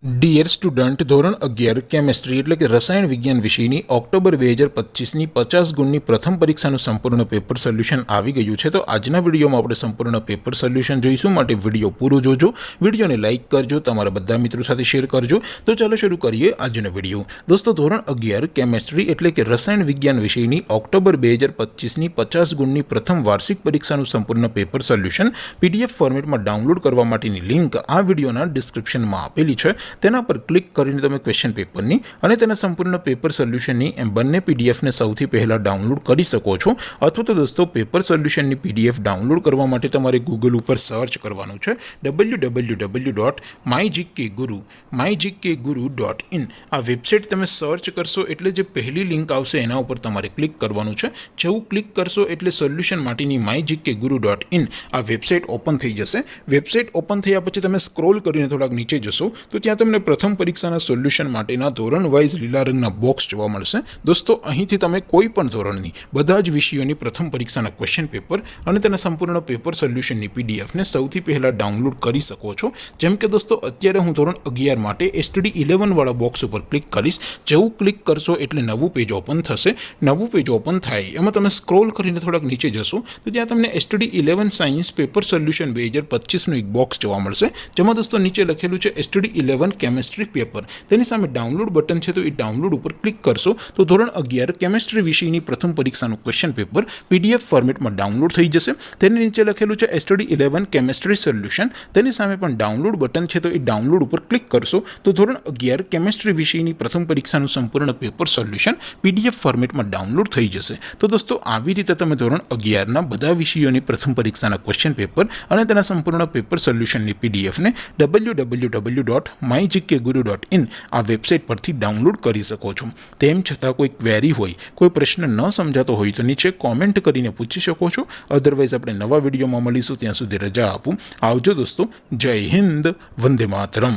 Dear student, ધોરણ 11 chemistry એટલે કે રસાયણ વિજ્ઞાન વિષયની ઓક્ટોબર 2025ની 50 ગુણની પ્રથમ પરીક્ષાનું સંપૂર્ણ પેપર સોલ્યુશન આવી ગયું છે। તો આજના વિડીયોમાં આપણે સંપૂર્ણ પેપર સોલ્યુશન જોઈશું, માટે વિડીયો પૂરો જોજો, વિડીયોને લાઇક કરજો, તમારા બધા મિત્રો સાથે શેર કરજો। તો ચાલો શરૂ કરીએ આજનો વિડીયો। દોસ્તો, ધોરણ 11 કેમેસ્ટ્રી એટલે કે રસાયણ વિજ્ઞાન વિષયની ઓક્ટોબર 2025ની 50 ગુણની પ્રથમ વાર્ષિક પરીક્ષાનું સંપૂર્ણ પેપર સોલ્યુશન PDF ફોર્મેટમાં ડાઉનલોડ કરવા માટેની લિંક આ વિડીયોના ડિસ્ક્રિપ્શનમાં આપેલી છે। તેના પર ક્લિક કરીને તમે ક્વેશ્ચન પેપરની અને તેના સંપૂર્ણ પેપર સોલ્યુશનની એમ બંને પીડીએફને સૌથી પહેલાં ડાઉનલોડ કરી શકો છો। અથવા તો દોસ્તો, પેપર સોલ્યુશનની PDF ડાઉનલોડ કરવા માટે તમારે ગૂગલ ઉપર સર્ચ કરવાનું છે www.mygkguru.in। આ વેબસાઇટ તમે સર્ચ કરશો એટલે જે પહેલી લિંક આવશે એના ઉપર તમારે ક્લિક કરવાનું છે। જેવું ક્લિક કરશો એટલે સોલ્યુશન માટેની mygkguru.in આ વેબસાઇટ ઓપન થઈ જશે। વેબસાઇટ ઓપન થયા પછી તમે સ્ક્રોલ કરીને થોડાક નીચે જશો તો ત્યાં તમને પ્રથમ પરીક્ષાના સોલ્યુશન માટેના ધોરણ વાઇઝ લીલા રંગના બોક્સ જોવા મળશે। દોસ્તો, અહીંથી તમે કોઈ પણ ધોરણની બધા જ વિષયોની પ્રથમ પરીક્ષાના ક્વેશ્ચન પેપર અને તેના સંપૂર્ણ પેપર સોલ્યુશનની પીડીએફને સૌથી પહેલાં ડાઉનલોડ કરી શકો છો। જેમ કે દોસ્તો, અત્યારે હું ધોરણ 11 માટે STD 11 વાળા બોક્સ ઉપર ક્લિક કરીશ। જેવું ક્લિક કરશો એટલે નવું પેજ ઓપન થશે। નવું પેજ ઓપન થાય એમાં તમે સ્ક્રોલ કરીને થોડાક નીચે જશો તો ત્યાં તમને STD 11 સાયન્સ પેપર સોલ્યુશન 2025નું એક બોક્સ જોવા મળશે, જેમાં દોસ્તો નીચે લખેલું છે STD 11 કેમેસ્ટ્રી પેપર। તેની સામે ડાઉનલોડ બટન છે, તો એ ડાઉનલોડ ઉપર ક્લિક કરશો તો ધોરણ 11 કેમેસ્ટ્રી વિષયની પ્રથમ પરીક્ષાનું ક્વેશ્ચન પેપર PDF ફોર્મેટમાં ડાઉનલોડ થઈ જશે। તેની નીચે લખેલું છે STD 11 કેમેસ્ટ્રી સોલ્યુશન। તેની સામે પણ ડાઉનલોડ બટન છે, તો એ ડાઉનલોડ ઉપર ક્લિક કરશો તો ધોરણ 11 કેમેસ્ટ્રી વિષયની પ્રથમ પરીક્ષાનું સંપૂર્ણ પેપર સોલ્યુશન PDF ફોર્મેટમાં ડાઉનલોડ થઈ જશે। તો દોસ્તો, આવી રીતે તમે ધોરણ 11ના બધા વિષયોની પ્રથમ પરીક્ષાના ક્વેશ્ચન પેપર અને તેના સંપૂર્ણ પેપર સોલ્યુશનની PDFને www.mygkguru.in આ વેબસાઇટ પરથી ડાઉનલોડ કરી શકો છો। તેમ છતાં કોઈ ક્વેરી હોય, કોઈ પ્રશ્ન ન સમજાતો હોય તો નીચે કોમેન્ટ કરીને પૂછી શકો છો। અધરવાઇઝ આપણે નવા વિડીયોમાં મળીશું, ત્યાં સુધી રજા આપું। આવજો દોસ્તો, જય હિન્દ, વંદે માતરમ।